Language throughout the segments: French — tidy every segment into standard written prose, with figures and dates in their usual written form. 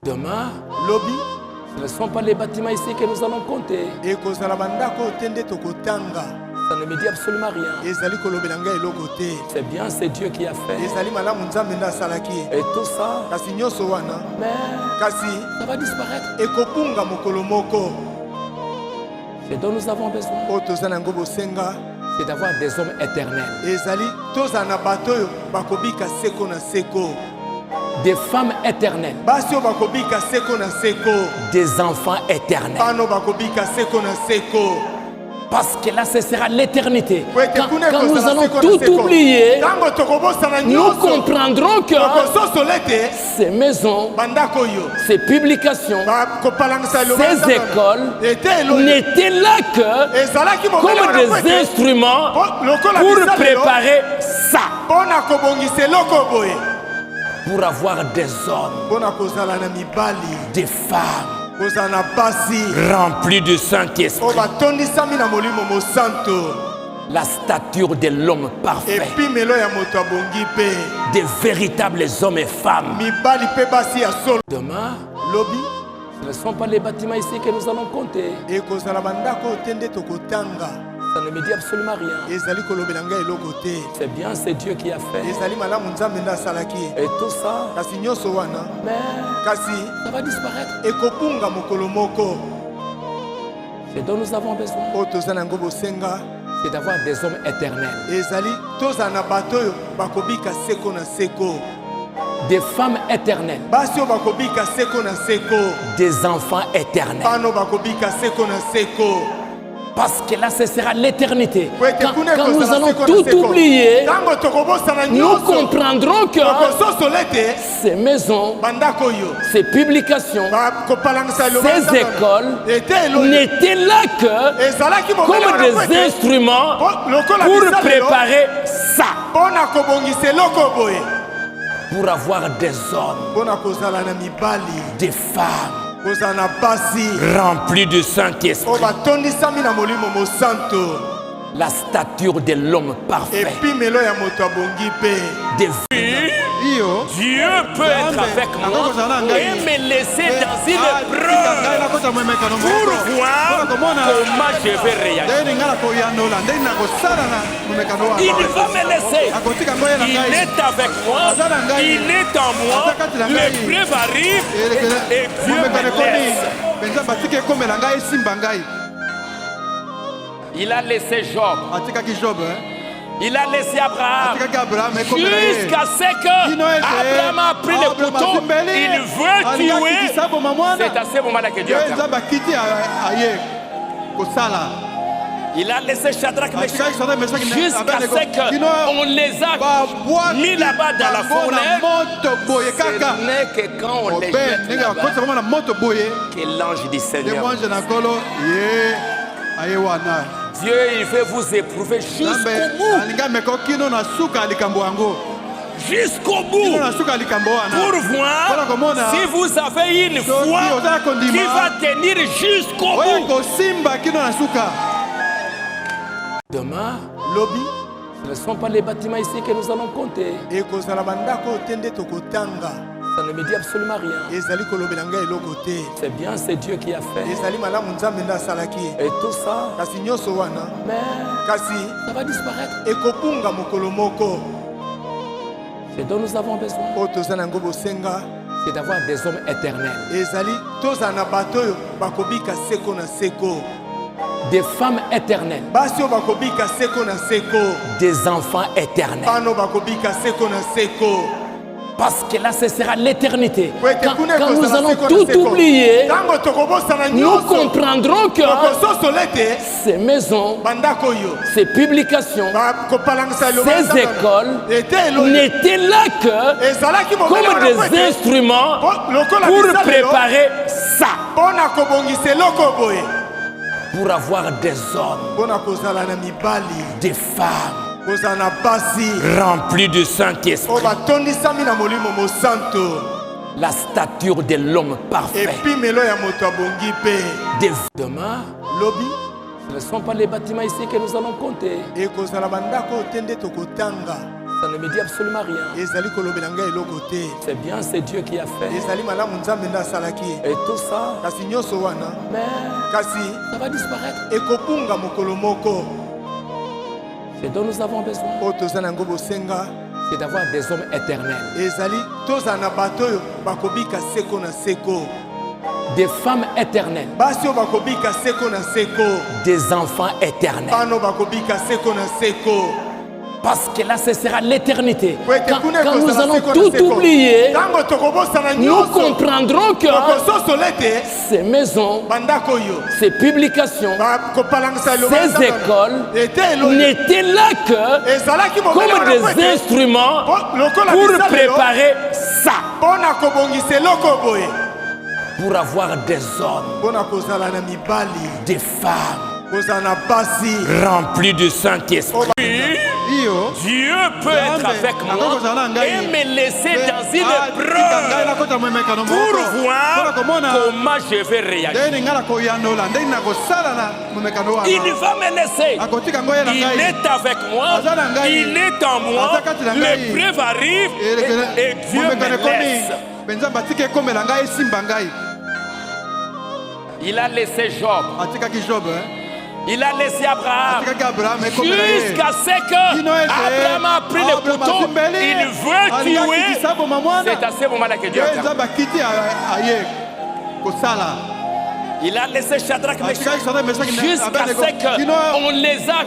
Demain, Lobby. ce ne sont pas les bâtiments ici que nous allons compter. Ça ne me dit absolument rien. C'est bien, c'est Dieu qui a fait. Et tout ça, mais ça va disparaître. Ce dont nous avons besoin, c'est d'avoir des hommes éternels. Des femmes éternelles. Des enfants éternels. Parce que là, ce sera l'éternité. Quand nous allons tout oublier, nous comprendrons que ces maisons, ces publications, ces écoles n'étaient là que comme des instruments pour préparer ça. Pour avoir des hommes, des femmes remplis du Saint-Esprit. La stature de l'homme parfait. Des véritables hommes et femmes. Demain, ce ne sont pas les bâtiments ici que nous allons compter. Ça ne me dit absolument rien. C'est bien, c'est Dieu qui a fait. Et tout ça, mais ça va disparaître. Ce dont nous avons besoin, c'est d'avoir des hommes éternels. Des femmes éternelles. Des enfants éternels. Parce que là, ce sera l'éternité. Quand nous allons tout oublier, nous comprendrons que ces maisons, ces publications, ces écoles n'étaient là que comme des instruments pour préparer ça. Pour avoir des hommes, des femmes remplis du Saint-Esprit. La stature de l'homme parfait. Dieu peut être avec moi et me laisser dans une épreuve pour voir comment je vais réagir. Il va me laisser. Il est avec moi. Il est en moi. L'épreuve arrive et Dieu me laisse. Il a laissé Job. Il a laissé Abraham jusqu'à ce que Abraham a pris le couteau. Il veut tuer. C'est à ce moment-là que Dieu a il a laissé Shadrach Meshach jusqu'à ce qu'on les a mis là-bas dans la fournaise. Ce n'est que quand on les jette que l'ange du Seigneur. Dieu, il veut vous éprouver jusqu'au bout. Jusqu'au bout. Pour voir si vous avez une foi qui va tenir jusqu'au bout. Demain, ce ne sont pas les bâtiments ici que nous allons compter. Ça ne me dit absolument rien. C'est bien, c'est Dieu qui a fait. Et tout ça, mais ça va disparaître. Ce dont nous avons besoin, c'est d'avoir des hommes éternels. Des femmes éternelles. Des enfants éternels. Parce que là, ce sera l'éternité. Quand nous allons tout oublier, nous comprendrons que ces maisons, ces publications, ces écoles n'étaient là que comme des instruments pour préparer ça. Pour avoir des hommes, des femmes remplis du Saint-Esprit. La stature de l'homme parfait. Demain, ce ne sont pas les bâtiments ici que nous allons compter. Ça ne me dit absolument rien. C'est bien, c'est Dieu qui a fait. Et tout ça, mais ça va disparaître. Ce dont nous avons besoin, c'est d'avoir des hommes éternels. Des femmes éternelles. Des enfants éternels. Parce que là, ce sera l'éternité. Quand nous allons tout oublier, nous comprendrons que ces maisons, ces publications, ces écoles n'étaient là que comme des instruments pour préparer ça. Pour avoir des hommes, des femmes remplis du Saint-Esprit. Dieu peut être avec moi et me laisser dans une épreuve pour voir comment je vais réagir. Il va me laisser. Il est avec moi. Il est en moi. L'épreuve arrive et Dieu me laisse. Il a laissé Job. Il a laissé Abraham jusqu'à ce que Abraham a pris le couteau. Il veut tuer. C'est à ce moment-là que Dieu il a laissé Shadrach Meshach jusqu'à ce qu'on les a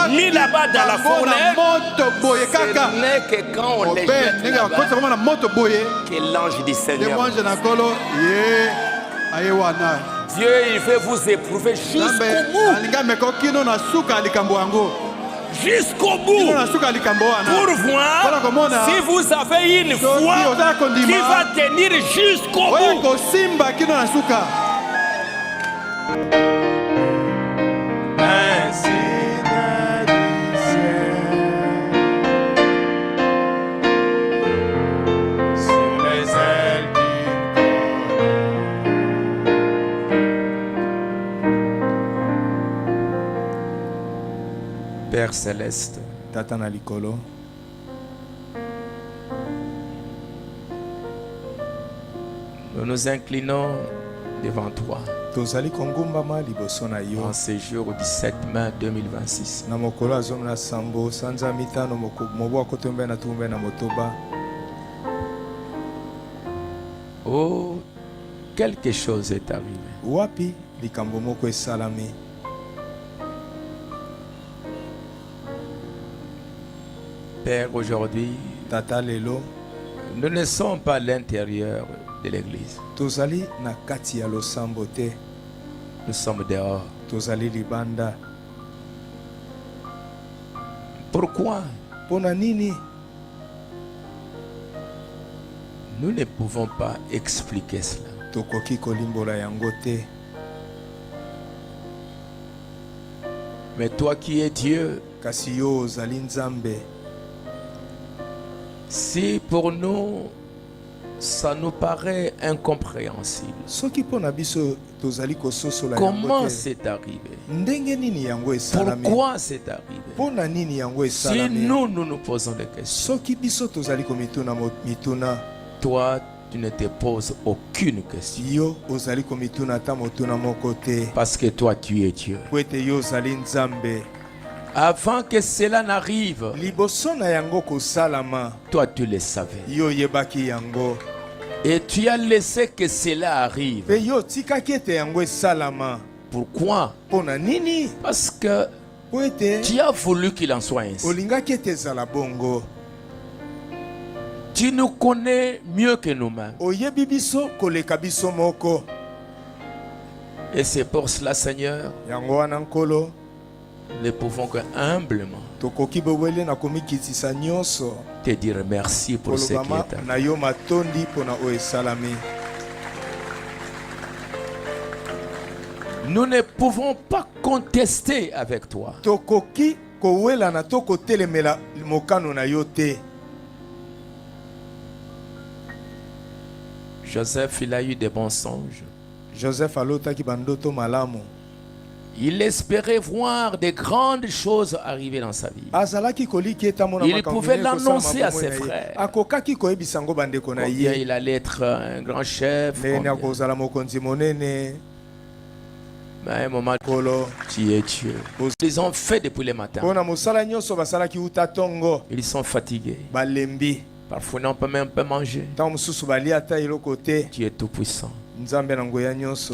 mis là-bas dans la fournaise. Ce n'est que quand on les jette là-bas que l'ange du Seigneur. Dieu, il veut vous éprouver jusqu'au bout. Jusqu'au bout. Pour voir si vous avez une foi qui va tenir jusqu'au bout. Père céleste, Tatana Likolo, nous nous inclinons devant toi en ce jour du 7 mai 2026. Oh, quelque chose est arrivé. Père, aujourd'hui, nous ne sommes pas à l'intérieur de l'église. Nous sommes dehors. Pourquoi? Nous ne pouvons pas expliquer cela. Mais toi qui es Dieu, si pour nous ça nous paraît incompréhensible, comment c'est arrivé? Pourquoi c'est arrivé? Si nous nous posons des questions, toi tu ne te poses aucune question. Parce que toi tu es Dieu. Avant que cela n'arrive, toi tu le savais. Et tu as laissé que cela arrive. Pourquoi? Parce que tu as voulu qu'il en soit ainsi. Tu nous connais mieux que nous-mêmes. Et c'est pour cela, Seigneur, nous ne pouvons que humblement te dire merci pour ce qui est arrivé. Nous ne pouvons pas contester avec toi. Joseph, il a eu des bons songes. Il espérait voir des grandes choses arriver dans sa vie. Il pouvait l'annoncer à ses frères. Combien il allait être un grand chef. Mais à un moment, tu es Dieu. Ils ont fait depuis le matin. Ils sont fatigués. Parfois, on peut même pas manger. Tu es tout puissant.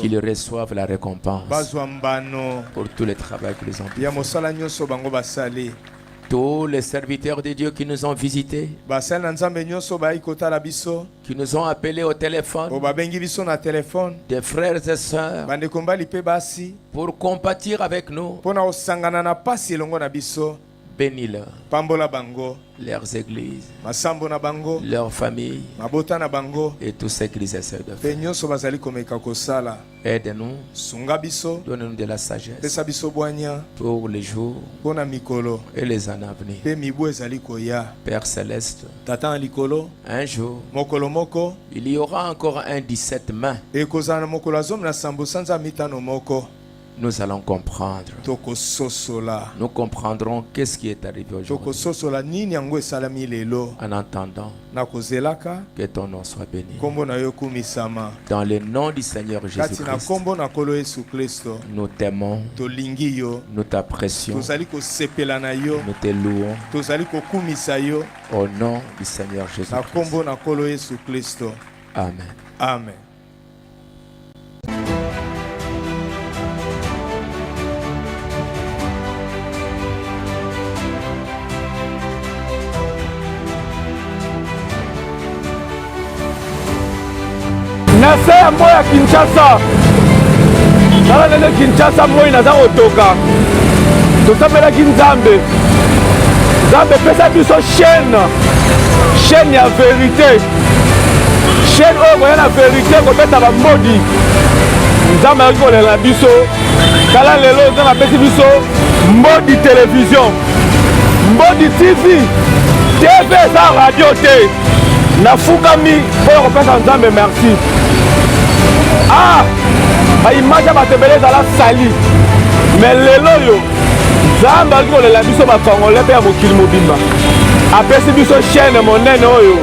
Qu'ils reçoivent la récompense pour tout le travail qu'ils ont fait. Tous les serviteurs de Dieu qui nous ont visités, qui nous ont appelés au téléphone, des frères et sœurs, pour compatir avec nous, bénis-leur, leurs églises, leurs familles, et tous ceux qu'ils essaient de faire. Aide-nous, donne-nous de la sagesse pour les jours et les années à venir. Père Céleste, un jour, il y aura encore un 17 mai. Nous allons comprendre. Nous comprendrons qu'est-ce qui est arrivé aujourd'hui. En attendant, que ton nom soit béni. Dans le nom du Seigneur Jésus-Christ, nous t'aimons, nous t'apprécions, nous te louons. Au nom du Seigneur Jésus-Christ. Amen. Amen. nase ya moyo ya Kinshasa tala lelo Kinshasa moyo naza kotoka tosambelaki Nzambe pesa biso chaîne ya vérité, chaîne oyo koya na vérité kobeta bambodi. Nzambe aki kolela biso tala lelo Nzambe apesi biso Mbodi télévision, Mbodi TV eza radio te. Nafukami pour kopesa Nzambe merci. Baimage ya bato ebele ezala sali, mais lelo yo Nzambe aki kolela biso bakongole mpe ya mokili mobimba, apesi biso chaîne monene oyo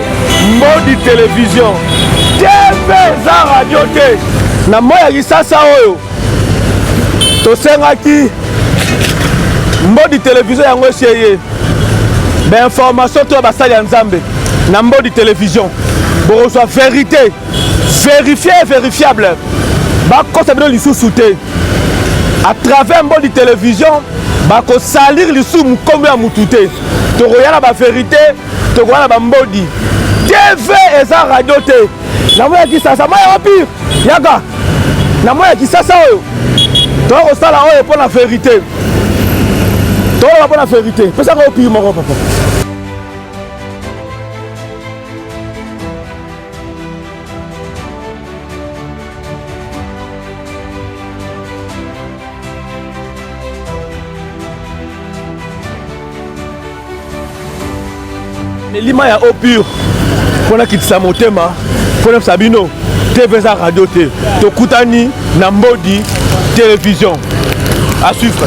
Mbodi télévision TV eza radio te. Na moyo ya Kisasa oyo tosengaki Mbodi télévision yango eseye bainformation to basali ya Nzambe na Mbodi télévision bokozwa vérité vérifiée et vérifiable bakosa bino lisusu te. À travers Mbodi télévision bakosalir lisusu mukombo ya mutu te. Tokoya na bavérité, tokoya na bambodi TV eza radio te. Na moya Kisasa moya wapi yaka na moya Kisasa oyo tokosala oyo mpo na vérité, tokoloba mpo na vérité. Pesaka opi moko papa. Lima ya eau pure pona kitisa motema pona Sabino TV za radio te tokutani na Mbodi télévision à suivre.